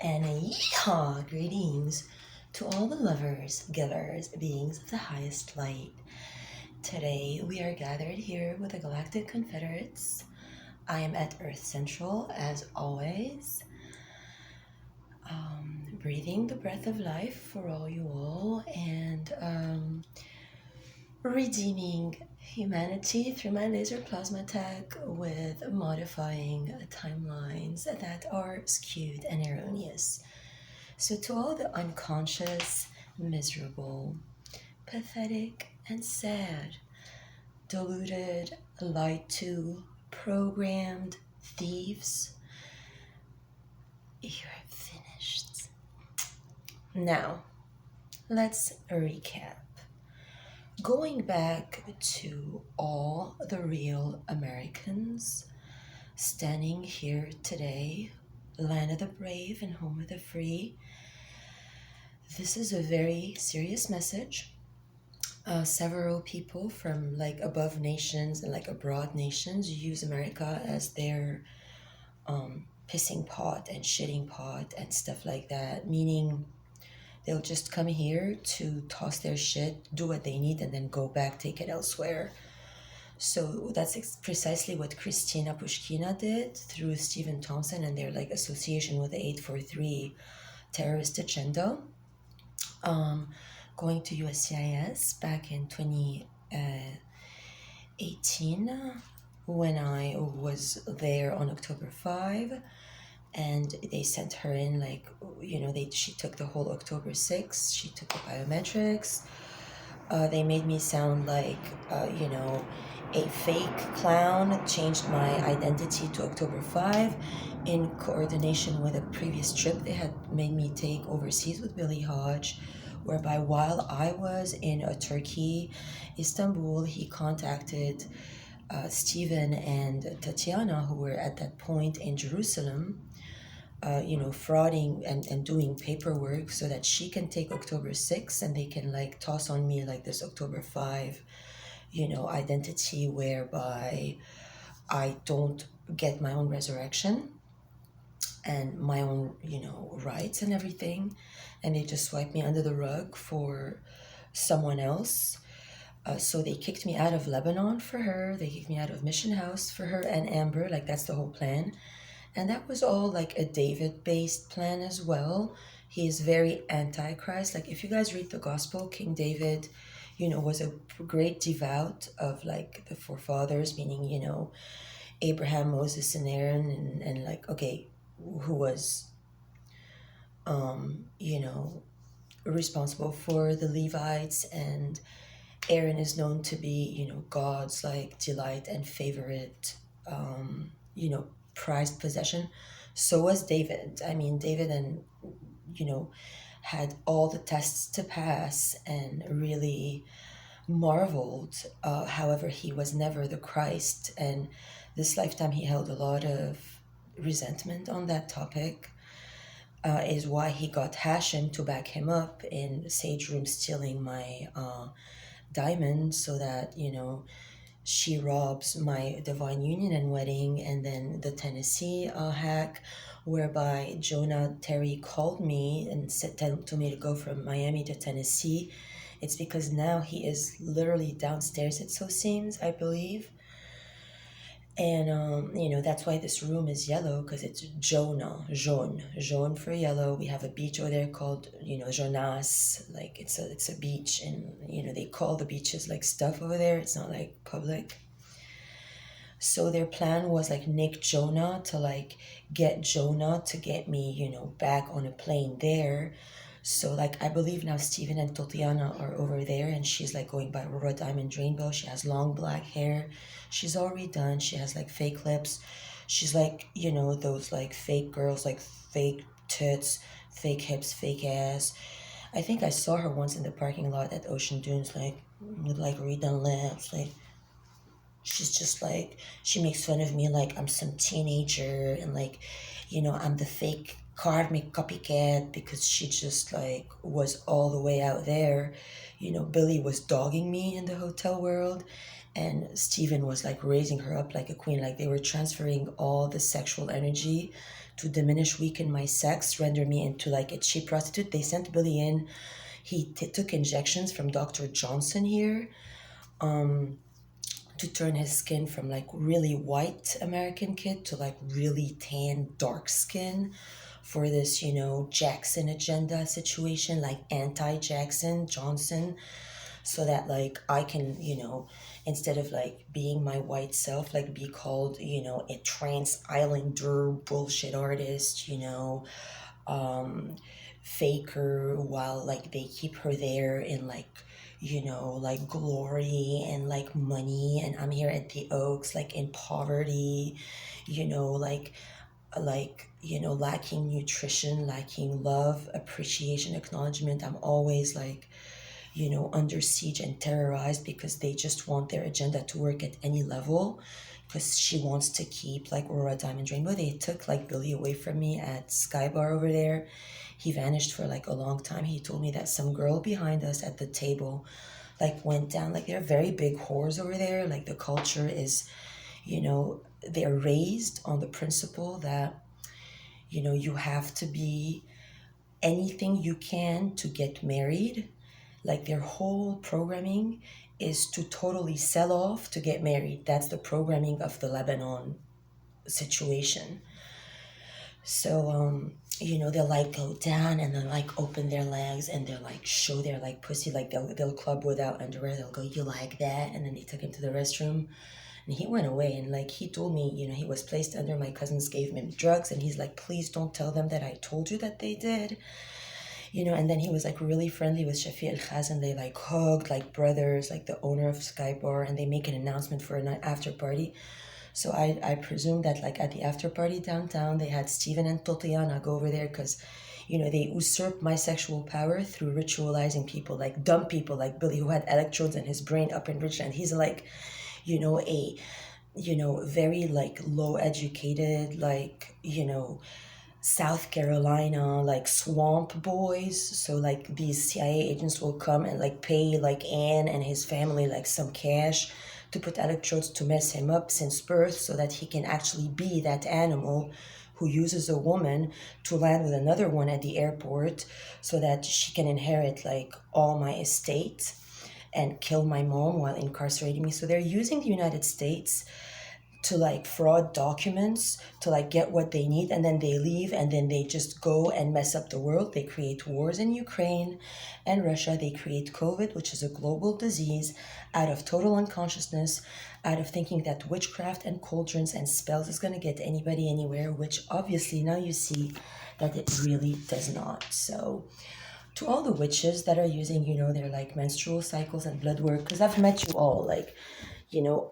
And yeehaw! Greetings to all the lovers, givers, beings of the highest light. Today we are gathered here with the Galactic Confederates. I am at Earth Central as always, breathing the breath of life for all you all and redeeming humanity through my laser plasma tech with modifying timelines that are skewed and erroneous. So, to all the unconscious, miserable, pathetic, and sad, deluded, lied to, programmed thieves, you're finished. Now, let's recap. Going back to all the real Americans standing here today, land of the brave and home of the free, this is a very serious message. Several people from like above nations and like abroad nations use America as their pissing pot and shitting pot and stuff like that, meaning they'll just come here to toss their shit, do what they need, and then go back, take it elsewhere. So that's precisely what Christina Pushkina did through Stephen Thompson and their like association with the 843 terrorist agenda. Going to USCIS back in 2018 when I was there on October 5, and they sent her in like, she took the whole October 6, she took the biometrics. They made me sound like, a fake clown, changed my identity to October 5 in coordination with a previous trip they had made me take overseas with Billy Hodge, whereby while I was in Turkey, Istanbul, he contacted Stephen and Tatiana, who were at that point in Jerusalem, frauding and doing paperwork so that she can take October 6 and they can like toss on me like this October 5, identity whereby I don't get my own resurrection and my own, rights and everything. And they just swipe me under the rug for someone else. So they kicked me out of Lebanon for her. They kicked me out of Mission House for her and Amber. Like, that's the whole plan. And that was all like a David-based plan as well. He is very anti-Christ. Like, if you guys read the gospel, King David, was a great devout of like the forefathers, meaning, Abraham, Moses, and Aaron, and like, okay, who was, responsible for the Levites, and Aaron is known to be, God's like delight and favorite, prized possession. So was David. I mean, David and, had all the tests to pass and really marveled. However, he was never the Christ. And this lifetime, he held a lot of resentment on that topic. Is why he got Hashem to back him up in Sage Room stealing my diamond so that, she robs my divine union and wedding. And then the Tennessee hack, whereby Jonah Terry called me and said to me to go from Miami to Tennessee. It's because now he is literally downstairs, it so seems, I believe. And that's why this room is yellow, because it's jaune for yellow. We have a beach over there called, Jonas. Like, it's a beach, and they call the beaches like stuff over there. It's not like public. So their plan was like Nick Jonah to like get Jonah to get me, back on a plane there. So like, I believe now Stephen and Tatiana are over there, and she's like going by Aurora Diamond Rainbow. She has long black hair. She's already done. She has like fake lips. She's like, those like fake girls, like fake tits, fake hips, fake ass. I think I saw her once in the parking lot at Ocean Dunes, like with like redone lips. Like, she's just like, she makes fun of me like I'm some teenager, and like, I'm the fake karmic copycat, because she just like was all the way out there. Billy was dogging me in the hotel world, and Stephen was like raising her up like a queen. Like, they were transferring all the sexual energy to diminish, weaken my sex, render me into like a cheap prostitute. They sent Billy in. He took injections from Dr. Johnson here, to turn his skin from like really white American kid to like really tan, dark skin for this, Jackson agenda situation, like anti Jackson Johnson, so that like I can, instead of like being my white self, like be called, a trans islander bullshit artist, faker, while like they keep her there in like, like glory and like money, and I'm here at the Oaks like in poverty, lacking nutrition, lacking love, appreciation, acknowledgement. I'm always like, under siege and terrorized because they just want their agenda to work at any level, because she wants to keep like Aurora Diamond Rainbow. They took like Billy away from me at Sky Bar over there. He vanished for like a long time. He told me that some girl behind us at the table like went down. Like they're very big whores over there. Like the culture is, they're raised on the principle that, you have to be anything you can to get married. Like their whole programming is to totally sell off to get married. That's the programming of the Lebanon situation. So, they'll like go down and then like open their legs and they'll like show their like pussy. Like they'll club without underwear. They'll go, "You like that?" And then they took him to the restroom. And he went away, and like he told me, he was placed under, my cousins gave him drugs, and he's like, "Please don't tell them that I told you that they did." And then he was like really friendly with Shafi El Khazan. They like hugged like brothers, like the owner of Sky Bar, and they make an announcement for an after party. So I presume that like at the after party downtown, they had Steven and Tatiana go over there because, they usurped my sexual power through ritualizing people, like dumb people like Billy, who had electrodes in his brain up in Richland. He's like, a, very like low educated, like, South Carolina, like swamp boys. So like these CIA agents will come and like pay like Ann and his family like some cash to put electrodes to mess him up since birth, so that he can actually be that animal who uses a woman to land with another one at the airport so that she can inherit like all my estate and kill my mom while incarcerating me. So they're using the United States to like fraud documents to like get what they need, and then they leave, and then they just go and mess up the world. They create wars in Ukraine and Russia. They create COVID, which is a global disease, out of total unconsciousness, out of thinking that witchcraft and cauldrons and spells is going to get anybody anywhere, which obviously now you see that it really does not. So to all the witches that are using, their like menstrual cycles and blood work, because I've met you all, like,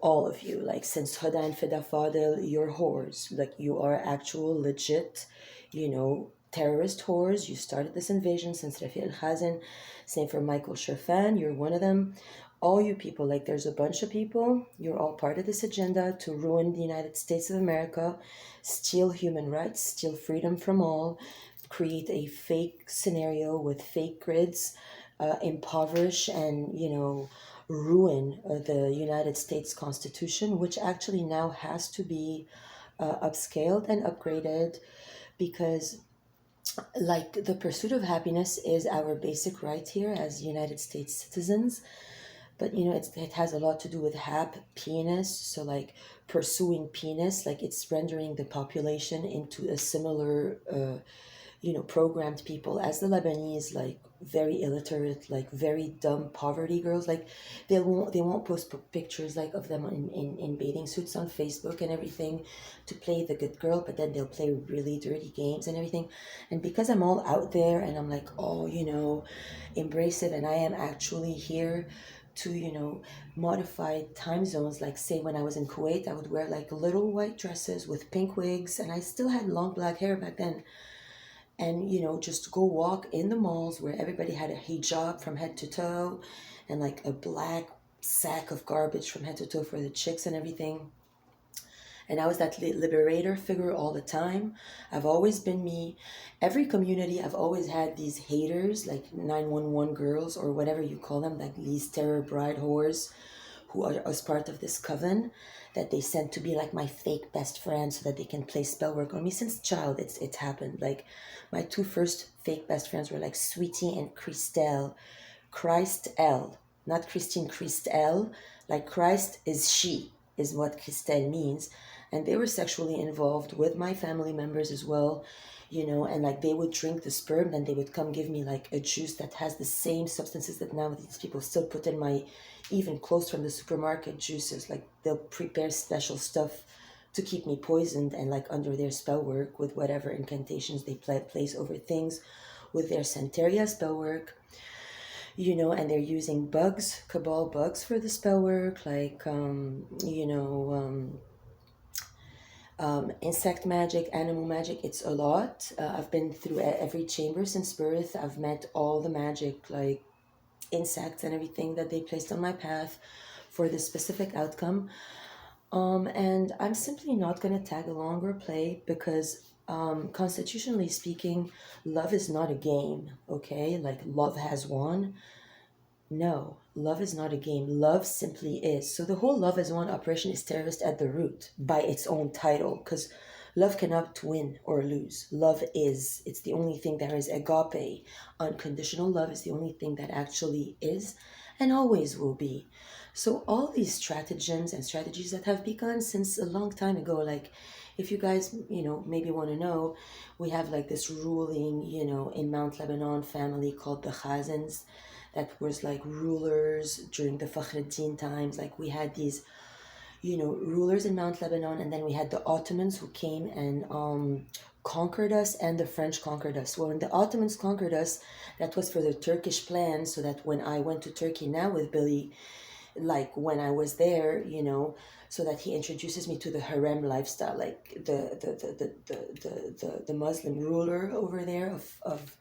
all of you, like since Huda and Fida Fadel, you're whores. Like you are actual legit, terrorist whores. You started this invasion since Rafi El Khazan. Same for Michael Sherfan, you're one of them. All you people, like there's a bunch of people, you're all part of this agenda to ruin the United States of America, steal human rights, steal freedom from all, create a fake scenario with fake grids, impoverish and, ruin the United States Constitution, which actually now has to be upscaled and upgraded, because like the pursuit of happiness is our basic right here as United States citizens. But it has a lot to do with penis. So like pursuing penis, like it's rendering the population into a similar programmed people as the Lebanese, like very illiterate, like very dumb poverty girls. Like they won't post pictures like of them in bathing suits on Facebook and everything to play the good girl, but then they'll play really dirty games and everything. And because I'm all out there and I'm like, oh, embrace it, and I am actually here to modify time zones. Like say when I was in Kuwait, I would wear like little white dresses with pink wigs, and I still had long black hair back then, and just go walk in the malls where everybody had a hijab from head to toe and like a black sack of garbage from head to toe for the chicks and everything. And I was that liberator figure all the time. I've always been me. Every community, I've always had these haters, like 911 girls or whatever you call them, like these terror bride whores, who are as part of this coven that they sent to be like my fake best friend so that they can play spell work on me. Since child, it's happened. Like my two first fake best friends were like Sweetie and Christelle. Christ L, not Christine, Christelle. Like Christ is she, is what Christelle means. And they were sexually involved with my family members as well, and like they would drink the sperm, then they would come give me like a juice that has the same substances that now these people still put in my even clothes from the supermarket juices. Like they'll prepare special stuff to keep me poisoned and like under their spell work with whatever incantations they place over things with their Santeria spell work. And they're using bugs, cabal bugs for the spell work, like, insect magic, animal magic. It's a lot. I've been through every chamber since birth. I've met all the magic, like insects and everything that they placed on my path for this specific outcome. And I'm simply not going to tag along or play because constitutionally speaking, love is not a game, okay? Like love has won. No, love is not a game. Love simply is. So the whole love as one operation is terrorist at the root by its own title, because love cannot win or lose. Love is. It's the only thing there is. Agape, unconditional love, is the only thing that actually is and always will be. So all these stratagems and strategies that have begun since a long time ago, like if you guys, maybe want to know, we have like this ruling, in Mount Lebanon family called the Khazins that was like rulers during the Fakhreddin times. Like we had these, rulers in Mount Lebanon, and then we had the Ottomans who came and conquered us, and the French conquered us. Well, when the Ottomans conquered us, that was for the Turkish plan, so that when I went to Turkey now with Billy, like when I was there, so that he introduces me to the harem lifestyle, like the Muslim ruler over there of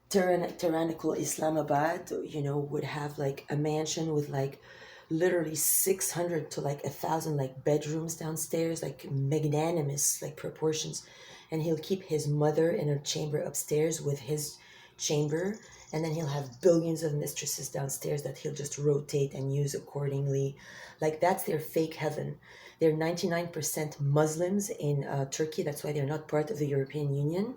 tyrannical Islamabad, would have like a mansion with like literally 600 to like 1,000 like bedrooms downstairs, like magnanimous like proportions. And he'll keep his mother in her chamber upstairs with his chamber. And then he'll have billions of mistresses downstairs that he'll just rotate and use accordingly. Like that's their fake heaven. They're 99% Muslims in Turkey. That's why they're not part of the European Union,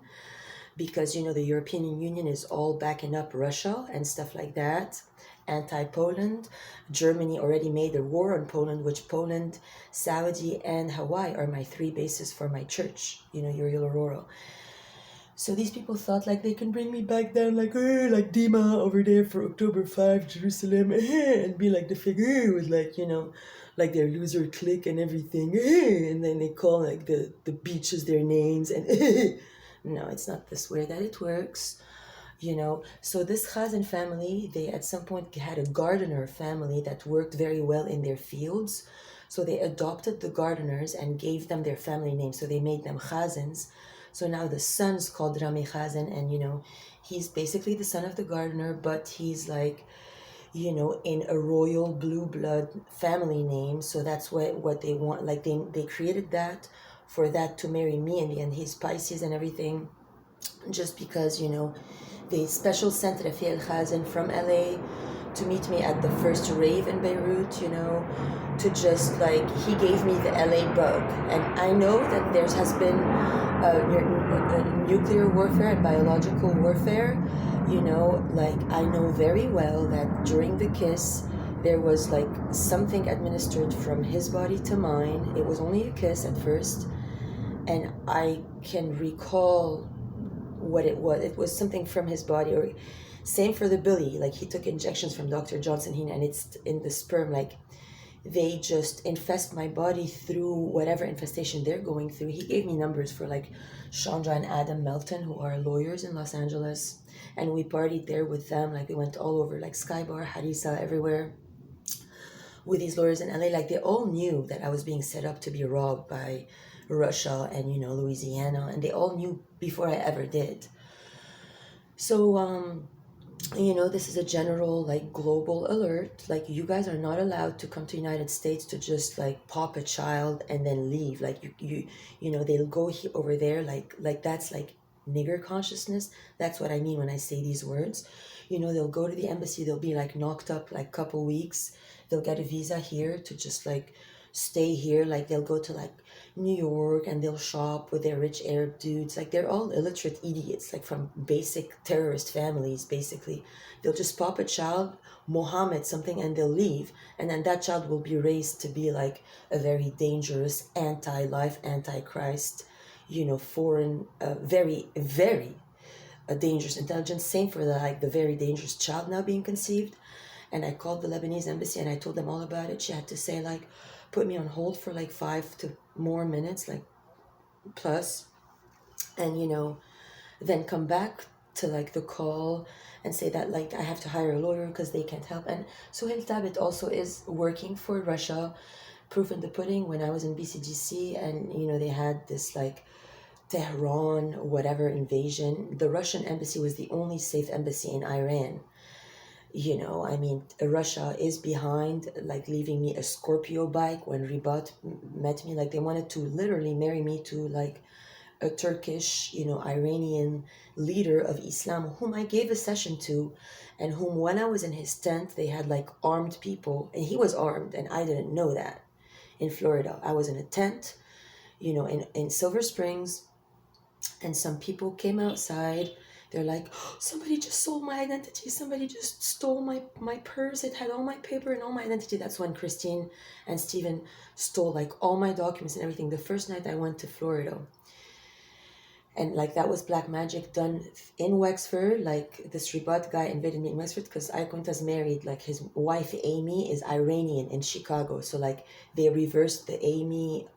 because the European Union is all backing up Russia and stuff like that, anti-Poland. Germany already made a war on Poland, which Poland, Saudi, and Hawaii are my three bases for my church, Uriel Aurora. So these people thought like they can bring me back down like Dima over there for October 5, Jerusalem, and be like the figure with like, like their loser clique and everything, and then they call like the beaches their names, and no, it's not this way that it works, So this Khazan family, they at some point had a gardener family that worked very well in their fields. So they adopted the gardeners and gave them their family name. So they made them Khazans. So now the son's called Rami Khazan, and he's basically the son of the gardener, but he's like, in a royal blue blood family name. So that's what they want. Like they created that for that to marry me in the end. He's Pisces and everything, just because, they special sent Rafi El Khazan from LA to meet me at the first rave in Beirut, to just like, he gave me the LA bug. And I know that there has been nuclear warfare and biological warfare, like I know very well that during the kiss, there was like something administered from his body to mine. It was only a kiss at first, and I can recall what it was. It was something from his body, or same for the Billy. Like he took injections from Dr. Johnson, and it's in the sperm. Like they just infest my body through whatever infestation they're going through. He gave me numbers for like Chandra and Adam Melton, who are lawyers in Los Angeles, and we partied there with them. Like we went all over, like Skybar, Harissa, everywhere, with these lawyers in LA. Like they all knew that I was being set up to be robbed by Russia and Louisiana, and they all knew before I ever did. So this is a general like global alert. Like you guys are not allowed to come to United States to just like pop a child and then leave. Like they'll go over there like that's like nigger consciousness. That's what I mean when I say these words. They'll go to the embassy, they'll be like knocked up like couple weeks, they'll get a visa here to just like stay here. Like they'll go to like New York and they'll shop with their rich Arab dudes. Like they're all illiterate idiots, like from basic terrorist families, basically. They'll just pop a child, Mohammed something, and they'll leave. And then that child will be raised to be like a very dangerous, anti-life, anti-Christ, foreign, very, very dangerous intelligence. Same for the very dangerous child now being conceived. And I called the Lebanese embassy and I told them all about it. She had to say like, put me on hold for like 5 to more minutes, like plus, and then come back to like the call and say that like I have to hire a lawyer because they can't help. And Suhail Tabit also is working for Russia. Proof in the pudding, when I was in BCGC and they had this like Tehran whatever invasion, the Russian embassy was the only safe embassy in Iran. I mean, Russia is behind, like leaving me a Scorpio bike when Ribat met me. Like they wanted to literally marry me to like a Turkish, Iranian leader of Islam, whom I gave a session to, and whom when I was in his tent, they had like armed people, and he was armed, and I didn't know that. In Florida, I was in a tent, in Silver Springs, and some people came outside. They're like, oh, somebody just stole my identity. Somebody just stole my purse. It had all my paper and all my identity. That's when Christine and Steven stole like all my documents and everything. The first night I went to Florida. And like that was black magic done in Wexford. Like this Ribat guy invited me in Wexford because Ayakunta's married. Like his wife Amy is Iranian in Chicago. So like they reversed the Amy,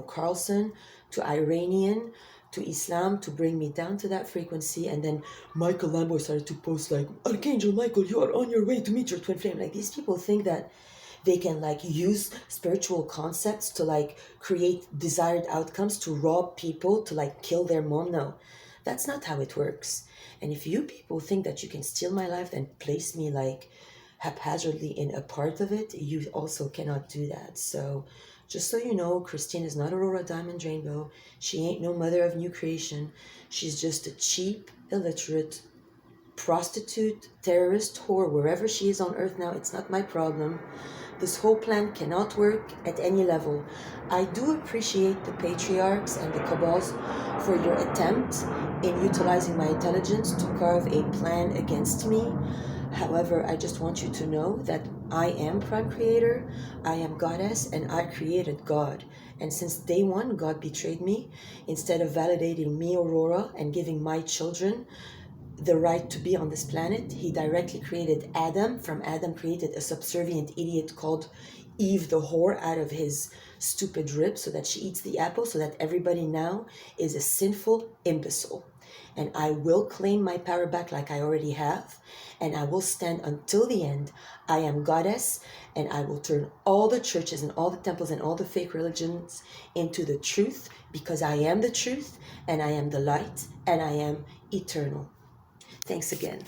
Carlson to Iranian to Islam to bring me down to that frequency. And then Michael Lambo started to post like, Archangel Michael, you are on your way to meet your twin flame. Like these people think that they can like use spiritual concepts to like create desired outcomes, to rob people, to like kill their mom. No, that's not how it works. And if you people think that you can steal my life and place me like haphazardly in a part of it, you also cannot do that. So just so you know, Christine is not Aurora Diamond Rainbow. She ain't no mother of new creation. She's just a cheap, illiterate, prostitute, terrorist, whore, wherever she is on earth now. It's not my problem. This whole plan cannot work at any level. I do appreciate the patriarchs and the cabals for your attempt in utilizing my intelligence to carve a plan against me. However, I just want you to know that I am Prime Creator, I am Goddess, and I created God. And since day one, God betrayed me. Instead of validating me, Aurora, and giving my children the right to be on this planet, he directly created Adam. From Adam created a subservient idiot called Eve the whore out of his stupid rib so that she eats the apple, so that everybody now is a sinful imbecile. And I will claim my power back like I already have, and I will stand until the end. I am Goddess, and I will turn all the churches and all the temples and all the fake religions into the truth, because I am the truth, and I am the light, and I am eternal. Thanks again.